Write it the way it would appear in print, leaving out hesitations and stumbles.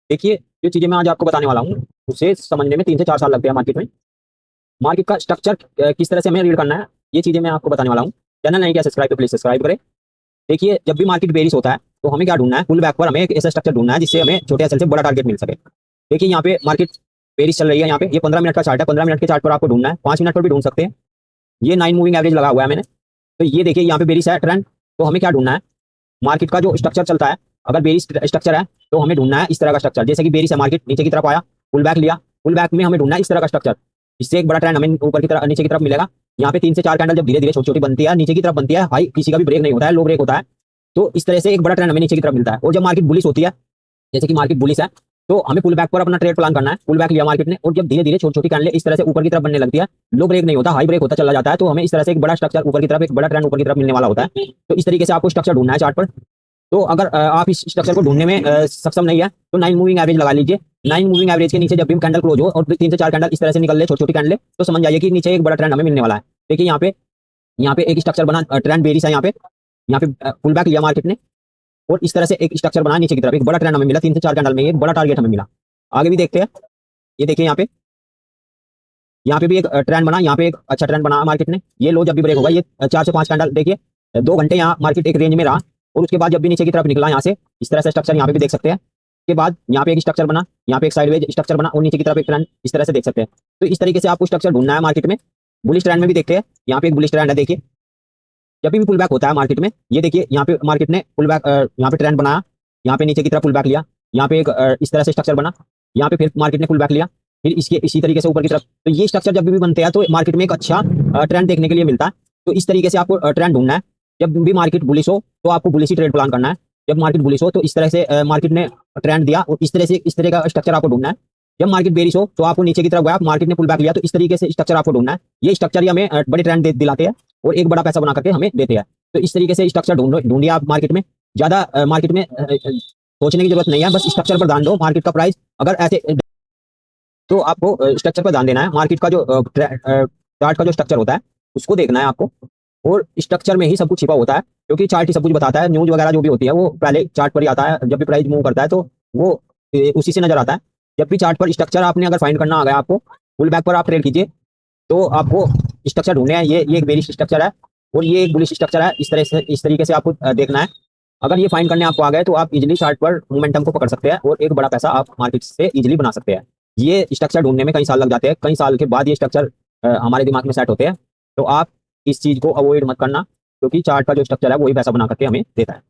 देखिए, जो चीज़ें मैं आज आपको बताने वाला हूँ, उसे समझने में 3 से 4 साल लगते हैं मार्केट में। मार्केट का स्ट्रक्चर किस तरह से हमें रीड करना है, ये चीज़ें मैं आपको बताने वाला हूँ। चैनल नहीं किया सब्सक्राइब तो प्लीज़ सब्सक्राइब करें। देखिए, जब भी मार्केट बेरिश होता है, तो हमें क्या ढूँढना है, पुल बैक पर हमें एक ऐसा स्ट्रक्चर ढूँढना है, जिससे हमें छोटे एसएल से बड़ा टारगेट मिल सके। देखिए, यहाँ पे मार्केट बेरिश चल रही है, यहाँ पे ये 15 मिनट का चार्ट है, 15 मिनट के चार्ट पर आपको ढूँढना है, 5 मिनट पर भी ढूँढ सकते हैं। ये 9 मूविंग एवरेज लगा हुआ है मैंने। तो ये देखिए, यहाँ पे बेरिश है ट्रेंड, तो हमें क्या ढूँढना है, मार्केट का जो स्ट्रक्चर चलता है, अगर बेरिश स्ट्रक्चर है तो हमें ढूंढना है इस तरह का स्ट्रक्चर। जैसे कि बेरिश है, मार्केट नीचे की तरफ आया, पुल बैक लिया, पुल बैक में हमें ढूंढना है इस तरह का स्ट्रक्चर। इससे एक बड़ा ट्रेंड हमें ऊपर की तरफ नीचे की तरफ मिलेगा। यहाँ पे 3 से 4 कैंडल जब धीरे धीरे छोटी छोटी बनती है, नीचे की तरफ बनती है, हाई किसी का भी ब्रेक नहीं होता है, लो ब्रेक होता है, तो इस तरह से एक बड़ा ट्रेंड हमें नीचे की तरफ मिलता है। और जब मार्केट बुलिश होती है, जैसे कि मार्केट बुलिश है, तो हमें पुल बैक पर अपना ट्रेड प्लान करना है। पुल बैक लिया मार्केट ने, और जब धीरे धीरे छोटी छोटी कैंडल इस तरह से ऊपर की तरफ बनने लगती है, लो ब्रेक नहीं होता, हाई ब्रेक होता चला जाता है, तो हमें इस तरह से एक बड़ा स्ट्रक्चर ऊपर की तरफ, एक बड़ा ट्रेंड ऊपर की तरफ मिलने वाला होता है। तो इस तरीके से आपको स्ट्रक्चर ढूंढना है चार्ट पर। तो अगर आप इस स्ट्रक्चर को ढूंढने में सक्षम नहीं है, तो 9 मूविंग एवरेज लगा लीजिए। 9 मूविंग एवरेज के नीचे जब भी कैंडल क्लोज हो और 3 से 4 कैंडल इस तरह से निकल ले, छोटी छोटी कैंडल, तो समझ जाइए कि नीचे एक बड़ा ट्रेंड हमें मिलने वाला है। देखिए, यहाँ पे एक स्ट्रक्चर बना, ट्रेंड बेरिश है, यहाँ पे पुल बैक लिया मार्केट ने, और इस तरह से एक स्ट्रक्चर बना नीचे की तरफ, एक बड़ा ट्रेंड हमें मिला, 3 से 4 कैंडल में एक बड़ा टारगेट हमें मिला। आगे भी देखते हैं। ये देखिए, यहाँ पे भी एक ट्रेंड बना, यहाँ पे एक अच्छा ट्रेंड बना मार्केट ने। ये लो जब भी ब्रेक होगा, ये 4 से 5 कैंडल, देखिए 2 घंटे यहाँ मार्केट एक रेंज में रहा, और उसके बाद जब भी नीचे की तरफ निकला यहाँ से, इस तरह से स्ट्रक्चर यहाँ पे भी देख सकते हैं। उसके बाद यहाँ पे एक स्ट्रक्चर बना, यहाँ पे एक साइडवेज स्ट्रक्चर बना, और नीचे की तरफ एक ट्रेंड इस तरह से देख सकते हैं। तो इस तरीके से आपको स्ट्रक्चर ढूंढना है मार्केट में। बुलिश ट्रेंड में भी देखते हैं, यहाँ पे एक बुलिश ट्रेंड है। देखिए, जब भी पुल बैक होता है मार्केट में, ये देखिए यहाँ पे मार्केट ने पुल बैक, यहाँ पे ट्रेंड बनाया, यहाँ पे नीचे की तरफ पुल बैक लिया, यहाँ पे एक इस तरह से स्ट्रक्चर बना, यहाँ पे फिर मार्केट ने पुल बैक लिया, फिर इसके इसी तरीके से ऊपर की तरफ। तो ये स्ट्रक्चर जब भी बनते हैं, तो मार्केट में एक अच्छा ट्रेंड देखने के लिए मिलता है। तो इस तरीके से आपको ट्रेंड ढूंढना है। जब भी मार्केट बुलिश हो, तो आपको बुलिश ही ट्रेड प्लान करना है। जब मार्केट बुलिश हो, तो इस तरह से मार्केट ने ट्रेंड दिया, और इस तरह का स्ट्रक्चर आपको ढूंढना है। जब मार्केट बेरिश हो, तो आपको नीचे की तरफ गया, मार्केट ने पुल बैक लिया, तो इस तरीके से स्ट्रक्चर आपको ढूंढना है। ये स्ट्रक्चर ही हमें बड़े ट्रेंड दिलाते हैं, और एक बड़ा पैसा बना करके हमें देते हैं। तो इस तरीके से स्ट्रक्चर ढूंढिए आप मार्केट में। ज्यादा मार्केट में सोचने की जरूरत नहीं है, बस स्ट्रक्चर पर ध्यान दो। मार्केट का प्राइस अगर ऐसे, तो आपको स्ट्रक्चर पर ध्यान देना है। मार्केट का जो चार्ट का जो स्ट्रक्चर होता है, उसको देखना है आपको, और स्ट्रक्चर में ही सब कुछ छिपा होता है, क्योंकि चार्ट ही सब कुछ बताता है। न्यूज वगैरह जो भी होती है, वो पहले चार्ट पर ही आता है। जब भी प्राइस मूव करता है, तो वो उसी से नजर आता है। जब भी चार्ट पर स्ट्रक्चर आपने अगर फाइंड करना आ गया आपको, पुल बैक पर आप ट्रेड कीजिए, तो आपको स्ट्रक्चर ढूंढने हैं। ये एक बेरिश स्ट्रक्चर है, और ये एक बुलिश स्ट्रक्चर है। इस तरीके से आपको देखना है। अगर ये फाइंड करने आपको आ गए, तो आप इजीली चार्ट पर मोमेंटम को पकड़ सकते हैं, और एक बड़ा पैसा आप मार्केट से इजीली बना सकते हैं। ये स्ट्रक्चर ढूंढने में कई साल लग जाते हैं, कई साल के बाद ये स्ट्रक्चर हमारे दिमाग में सेट होते हैं। तो आप इस चीज को अवॉइड मत करना, क्योंकि चार्ट का जो स्ट्रक्चर है, वही पैसा बना करके हमें देता है।